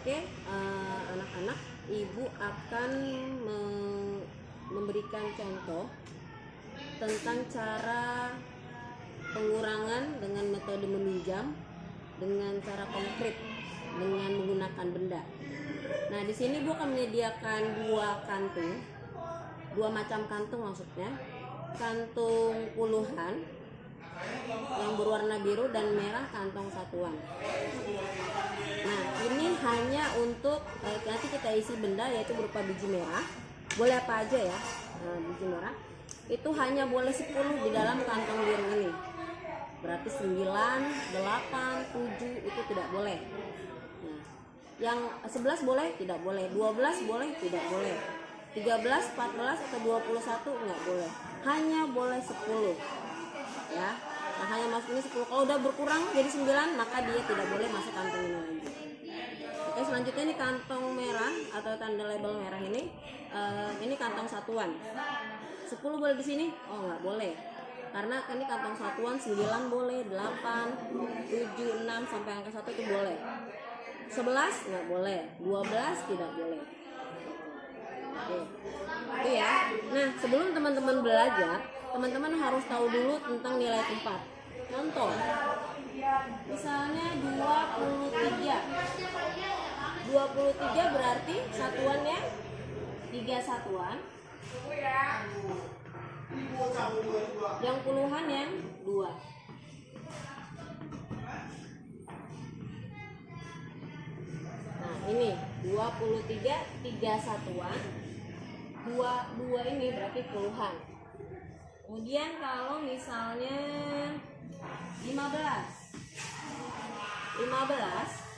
Oke, anak-anak, ibu akan memberikan contoh tentang cara pengurangan dengan metode meminjam dengan cara konkret dengan menggunakan benda. Nah, di sini ibu akan menyediakan dua macam kantung maksudnya. Kantung puluhan yang berwarna biru dan merah, kantong satuan. Nah, ini hanya untuk nanti kita isi benda, yaitu berupa biji merah. Boleh apa aja ya, biji merah. Itu hanya boleh 10 di dalam kantong biru ini. Berarti 9, 8, 7 itu tidak boleh. Nah, yang 11 boleh? Tidak boleh. 12 boleh? Tidak boleh. 13, 14 atau 21 enggak boleh. Hanya boleh 10. Ya. Nah, hanya masuk ini 10. Kalau udah berkurang jadi 9, maka dia tidak boleh masuk kantong ini lagi. Oke, selanjutnya ini kantong merah atau tanda label merah ini. Ini kantong satuan. 10 boleh di sini? Oh, enggak boleh. Karena ini kantong satuan, 9 boleh, 8, 7, 6 sampai angka 1 itu boleh. 11 enggak boleh, 12 tidak boleh. Oke. Itu ya. Nah, sebelum teman-teman belajar, teman-teman harus tahu dulu tentang nilai tempat. Contoh, misalnya 23. 23 berarti satuannya 3 satuan. Yang puluhan yang 2. Nah, ini 23 3 satuan. 2 ini berarti puluhan. Kemudian kalau misalnya 15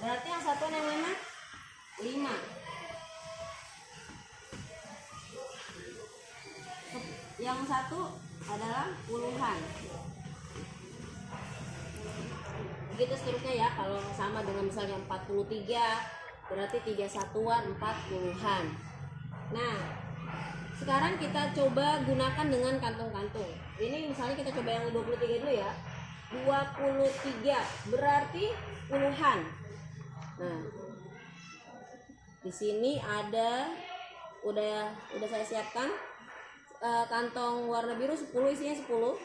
berarti yang satuan yang mana? 5. Yang satu adalah puluhan. Begitu seterusnya ya. Kalau sama dengan misalnya 43 berarti 3 satuan 4 puluhan. Nah, sekarang kita coba gunakan dengan kantung-kantung. Ini misalnya kita coba yang 23 dulu ya. 23 berarti puluhan. Nah, di sini ada udah saya siapkan kantong warna biru 10, isinya 10.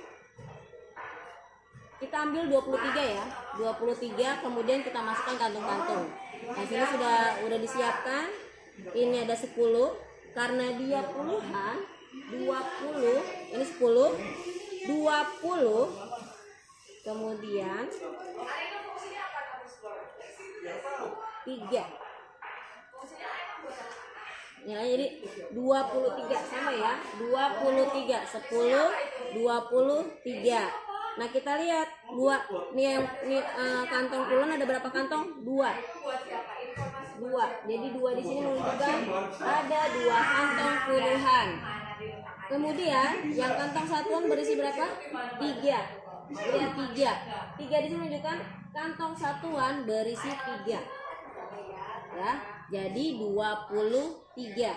Kita ambil 23 ya. 23 kemudian kita masukkan kantung-kantung. Nah, sini udah disiapkan. Ini ada 10. Karena dia puluhan, 20, ini 10, 20, kemudian 3. Ya, jadi 23 sama ya. 23, 10, 23. Nah, kita lihat kantong puluhan ada berapa kantong? 2. Jadi 2 di sini menunjukkan ada 2 kantong puluhan. Kemudian yang kantong satuan berisi berapa? 3. Lihat 3. 3 di sini menunjukkan kantong satuan berisi 3. Ya, jadi 23.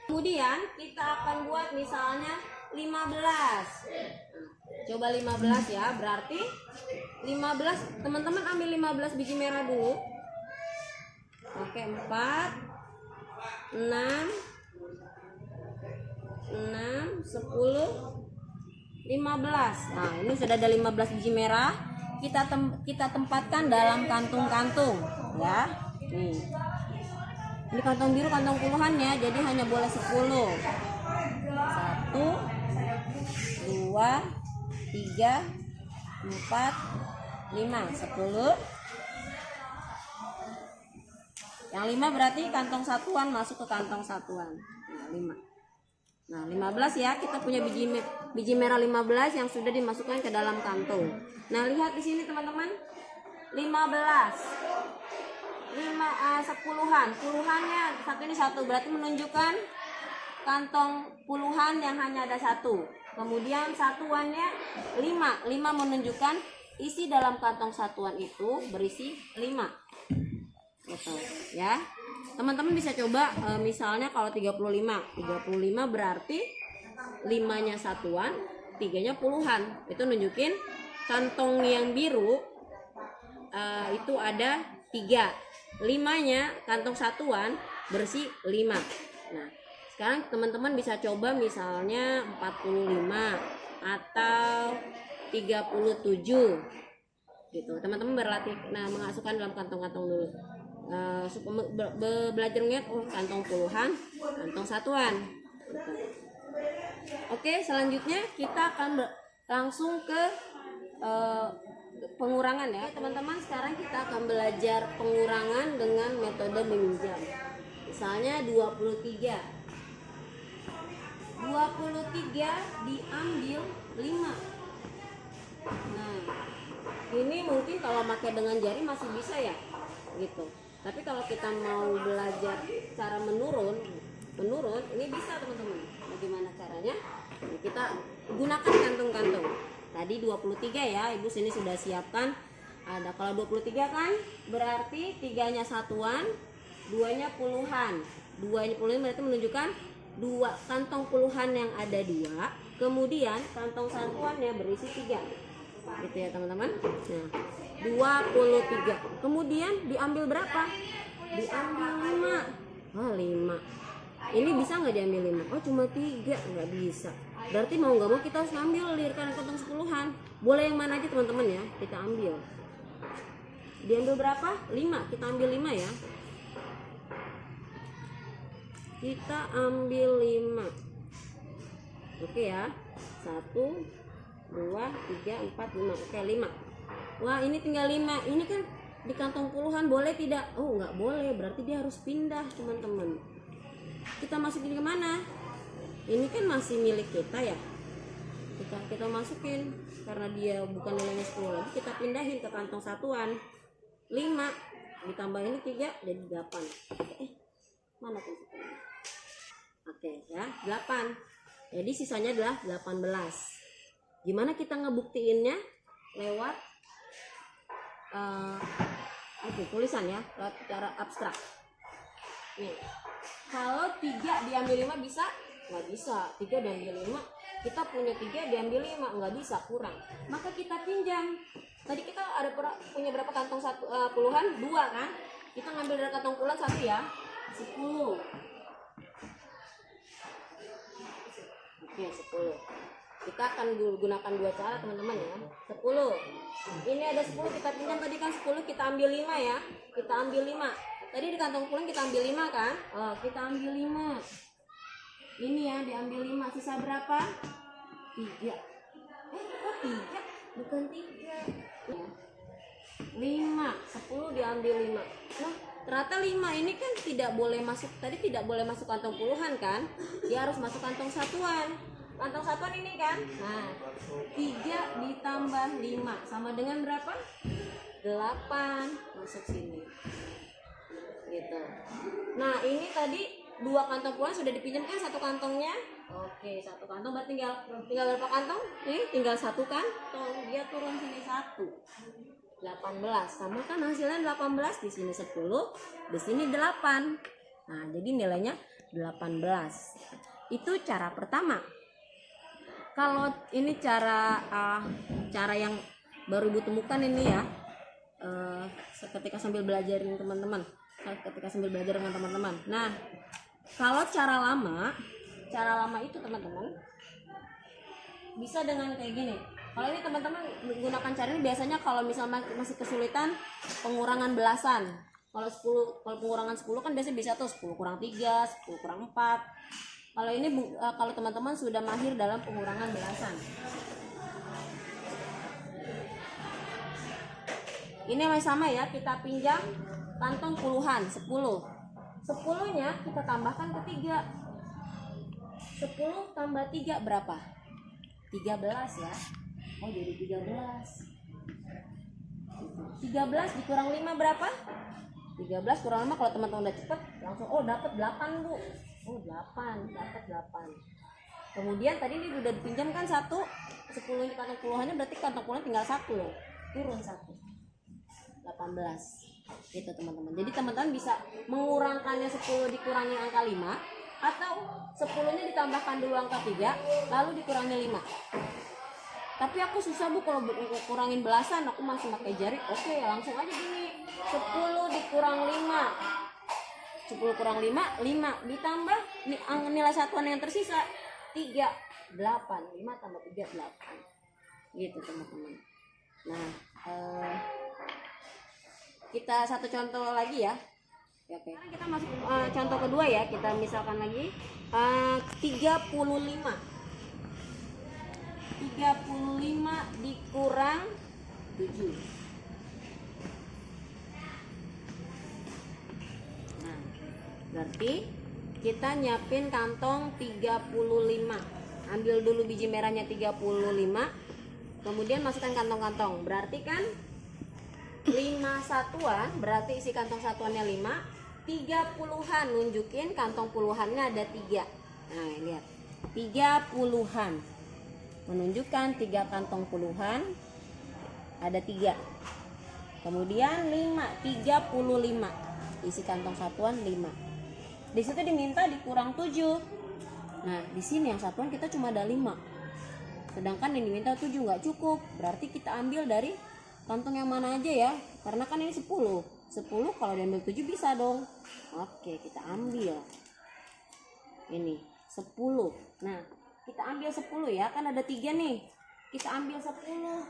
Kemudian kita akan buat misalnya 15. Coba 15 ya, berarti 15, teman-teman ambil 15 biji merah dulu. Oke, 4, 6, 10, 15. Nah, ini sudah ada 15 biji merah. Kita tempatkan dalam kantung-kantung ya. Nih. Ini kantong biru, kantong puluhannya, jadi hanya boleh 10. 1, 2, 3, 4, 5, 10. Yang 5 berarti kantong satuan masuk ke kantong satuan. Nah, 5. Nah, 15 ya, kita punya biji merah 15 yang sudah dimasukkan ke dalam kantung. Nah, lihat di sini teman-teman. 15. 10-an. Puluhannya satu ini 1 berarti menunjukkan kantong puluhan yang hanya ada 1. Kemudian satuannya 5. 5 menunjukkan isi dalam kantong satuan itu berisi 5. Gitu ya. Teman-teman bisa coba misalnya kalau 35 berarti 5-nya satuan, 3-nya puluhan. Itu nunjukin kantong yang biru itu ada 3. limanya kantong satuan bersih 5. Nah sekarang teman-teman bisa coba misalnya 45 atau 37 gitu. Teman-teman berlatih mengasukkan dalam kantong-kantong dulu. Belajar ngeliat kantong puluhan, kantong satuan gitu. Oke, selanjutnya kita akan langsung ke pengurangan ya teman-teman. Sekarang kita akan belajar pengurangan dengan metode meminjam. Misalnya 23 diambil 5. Nah ini mungkin kalau pakai dengan jari masih bisa ya gitu, tapi kalau kita mau belajar cara menurun ini bisa teman-teman. Bagaimana caranya? Nah, kita gunakan kantong-kantong tadi 23 ya, ibu sini sudah siapkan. Ada kalau 23 kan berarti 3-nya satuan, 2-nya puluhan. 2-nya puluhan berarti menunjukkan 2 kantong puluhan yang ada 2, kemudian kantong satuannya berisi 3 gitu ya teman-teman. Nah 23 kemudian diambil berapa? Diambil 5. Oh 5 ini bisa nggak diambil 5? Oh cuma 3, nggak bisa. Berarti mau nggak mau kita harus ngambil di kantong sepuluhan. Boleh yang mana aja teman-teman ya, kita ambil. Diambil berapa? 5. Kita ambil 5 ya. Kita ambil 5. Oke ya. 1 2 3 4 5. Oke 5. Wah ini tinggal 5. Ini kan di kantong puluhan, boleh tidak? Oh nggak boleh, berarti dia harus pindah teman-teman. Kita masukin ke mana? Ini kan masih milik kita ya. Kita masukin karena dia bukan nilainya 10 lagi, kita pindahin ke kantong satuan. 5 ditambah ini 3 jadi 8. Mana tuh? Oke ya, 8. Jadi sisanya adalah 18. Gimana kita ngebuktiinnya? Lewat tulisan ya, lewat cara abstrak. Nih. Kalau 3 diambil 5 bisa? Nggak bisa. 3 diambil 5, kita punya 3 diambil 5, nggak bisa, kurang. Maka kita pinjam. Tadi kita punya berapa kantong puluhan? 2 kan? Kita ngambil dari kantong puluhan 1 ya, 10. Oke 10. Kita akan gunakan 2 cara teman-teman ya. 10. Ini ada 10 kita pinjam, tadi kan 10 kita ambil 5 ya. Kita ambil 5. Tadi di kantong puluhan kita ambil 5 kan? Oh, kita ambil 5. Ini ya diambil 5. Sisa berapa? 3. Kok 3? Bukan 3. 5. 10 diambil 5. Nah, ternyata 5 ini kan tidak boleh masuk. Tadi tidak boleh masuk kantong puluhan kan? Dia harus masuk kantong satuan. Kantong satuan ini kan? Nah, 3 ditambah 5 sama dengan berapa? 8. Masuk sini. Gitu. Nah ini tadi 2 kantong puluhan sudah dipinjamkan, 1 kantongnya. Oke 1 kantong berarti tinggal berapa kantong? Nih tinggal 1 kantong, dia turun sini 1. 18 sama kan hasilnya 18, di sini 10, di sini 8. Nah jadi nilainya 18. Itu cara pertama. Kalau ini cara yang baru ibu temukan ini ya, ketika sambil belajarin teman-teman. Ketika sambil belajar dengan teman-teman. Nah, kalau cara lama itu teman-teman bisa dengan kayak gini. Kalau ini teman-teman menggunakan cara ini biasanya kalau misalnya masih kesulitan pengurangan belasan. Kalau pengurangan 10 kan biasanya bisa tuh 10 kurang 3, 10 kurang 4. Kalau ini kalau teman-teman sudah mahir dalam pengurangan belasan. Ini masih sama ya, kita pinjam kantong puluhan 10. 10-nya kita tambahkan ke 3. 10 tambah 3 berapa? 13 ya. Oh jadi 13. 13 dikurang 5 berapa? 13 kurang 5 kalau teman-teman udah cepet langsung dapat 8 Bu. Oh 8, dapat 8. Kemudian tadi ini udah dipinjamkan 1. 10 ini kantong puluhannya berarti kantong puluhan tinggal 1 loh. Turun 1. 18. Gitu teman-teman. Jadi teman-teman bisa mengurangkannya 10 dikurangi angka 5 atau 10-nya ditambahkan dulu angka 3 lalu dikurangi 5. Tapi aku susah Bu kalau kurangin belasan, aku masih pakai jari. Oke, langsung aja gini. 10 kurang 5. 10 kurang 5, 5 ditambah nilai satuan yang tersisa 3, 8. 5 tambah 3, 8. Gitu teman-teman. Nah, kita satu contoh lagi ya. Oke. Sekarang kita masuk contoh kedua ya. Kita misalkan lagi 35. 35 dikurang 7. Nah, berarti kita nyiapin kantong 35. Ambil dulu biji merahnya 35. Kemudian masukkan kantong-kantong. Berarti kan 5 satuan, berarti isi kantong satuannya 5. 30-an nunjukin kantong puluhannya ada 3. Nah, lihat. 30-an menunjukkan 3 kantong puluhan ada 3. Kemudian 5, 35. Isi kantong satuan 5. Di situ diminta dikurang 7. Nah, di sini yang satuan kita cuma ada 5. Sedangkan yang diminta 7 nggak cukup. Berarti kita ambil dari kantong yang mana aja ya? Karena kan ini 10. 10 kalau diambil 7 bisa dong. Oke, kita ambil. Ini 10. Nah, kita ambil 10 ya. Kan ada 3 nih. Kita ambil 10.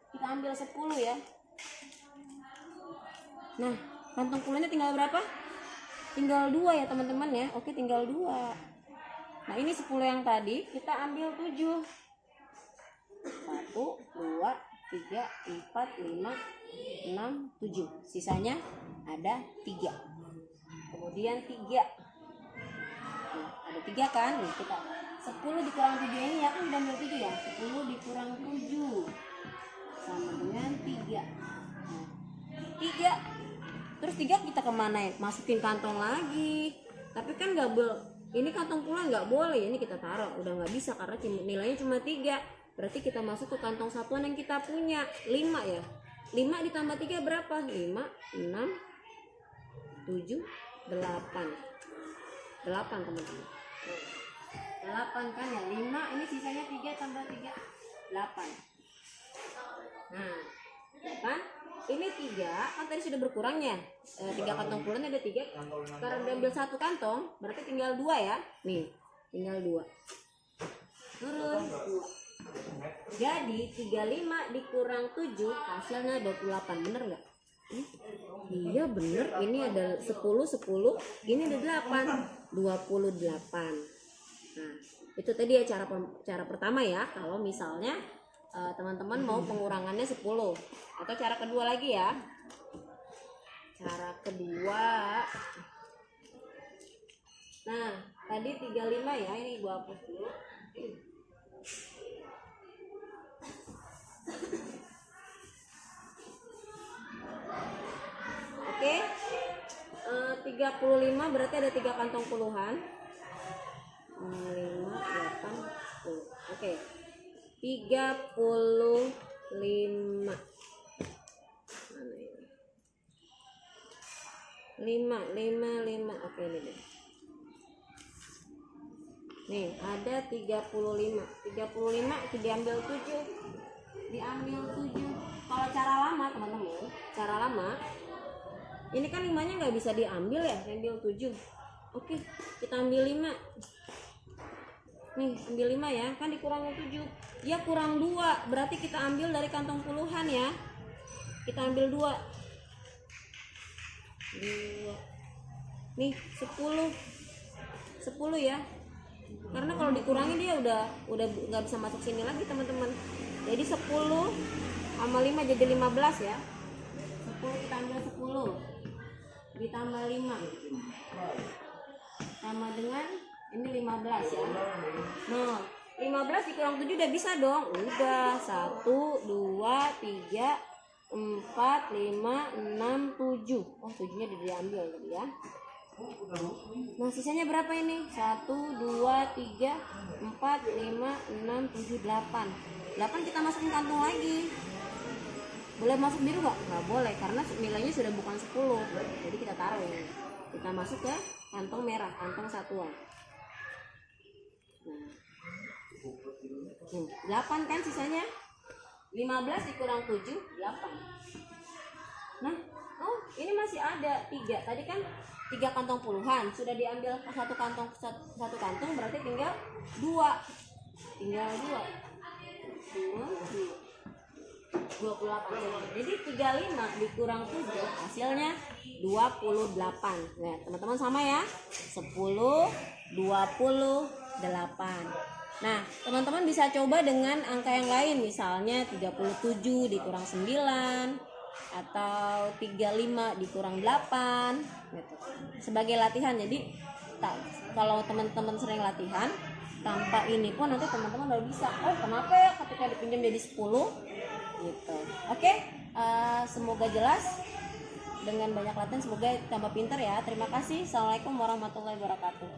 Kita ambil 10 ya. Nah, kantong puluhannya tinggal berapa? Tinggal 2 ya teman-teman ya. Oke, tinggal 2. Nah, ini 10 yang tadi kita ambil 7. 1, 2, 3, 4, 5, 6, 7. Sisanya ada 3. Kemudian 3. Nah, ada 3 kan? Nih, kita 10 dikurang 7 ini ya kan udah ambil 7 ya. 10 dikurang 7 sama dengan 3. Nah, 3. Terus 3 kita kemana ya? Masukin kantong lagi. Tapi kan nggak boleh. Ini kantong puluhan nggak boleh. Ini kita taruh. Udah nggak bisa karena nilainya cuma 3. Berarti kita masuk ke kantong satuan yang kita punya 5 ya. 5 ditambah 3 berapa? 5, 6, 7, 8. 8 teman-teman. 8 kan ya. 5 ini sisanya 3 tambah 3, 8. Nah, 8. Ini 3 kan tadi sudah berkurangnya. 3 kantong puluhan ada 3. Sekarang diambil 1 kantong, berarti tinggal 2 ya. Nih, tinggal 2. Turun 2. Jadi 35 dikurang 7 hasilnya 28. Bener nggak? Iya bener. Ini ada 10, 10. Ini ada 8, 28. Nah, itu tadi ya cara pertama ya. Kalau misalnya teman-teman mau pengurangannya 10. Atau cara kedua lagi ya. Cara kedua. Nah, tadi 35 ya. Ini gua hapus dulu. Oke. 35 berarti ada 3 kantong puluhan. 5, 8, 10. Oke. 35. Mana ini? 5. Oke, ini deh. Nih, ada 35. 35 itu diambil 7. Diambil 7. Kalau cara lama, teman-teman, cara lama ini kan 5-nya nggak bisa diambil ya, ambil 7. Oke, kita ambil 5. Nih, ambil 5 ya, kan dikurangin 7. Ya kurang 2, berarti kita ambil dari kantong puluhan ya. Kita ambil 2. Nih, 10. 10 ya. Karena kalau dikurangi dia udah nggak bisa masuk sini lagi, teman-teman. Jadi 10 sama 5 jadi 15 ya. 10 kita ambil 10. Ditambah 5 sama dengan ini 15 ya. Nah, 15 dikurang 7 udah bisa dong. Udah 1, 2, 3, 4, 5, 6, 7. Oh, 7-nya diambil tadi ya. Nah, sisanya berapa ini? 1, 2, 3, 4, 5, 6, 7, 8. 8 kita masukin kantong lagi. Boleh masuk biru nggak? Nggak boleh karena nilainya sudah bukan 10. Jadi kita taruh ini. Kita masuk ke kantong merah, kantong satuan. Nah, 8 kan sisanya. 15 dikurang 7, 8. Nah, masih ada 3. Tadi kan 3 kantong puluhan sudah diambil satu kantong, berarti tinggal 2. 28. Jadi 35 dikurang 7 hasilnya 28. Nah, teman-teman sama ya. 10, 28. Nah, teman-teman bisa coba dengan angka yang lain, misalnya 37 dikurang 9 atau 35 dikurang 8 gitu. Sebagai latihan. Jadi kalau teman-teman sering latihan tanpa ini pun nanti teman-teman udah bisa. Oh, kenapa ya ketika dipinjam jadi 10 gitu. Oke, semoga jelas. Dengan banyak latihan semoga tambah pintar ya. Terima kasih. Assalamualaikum warahmatullahi wabarakatuh.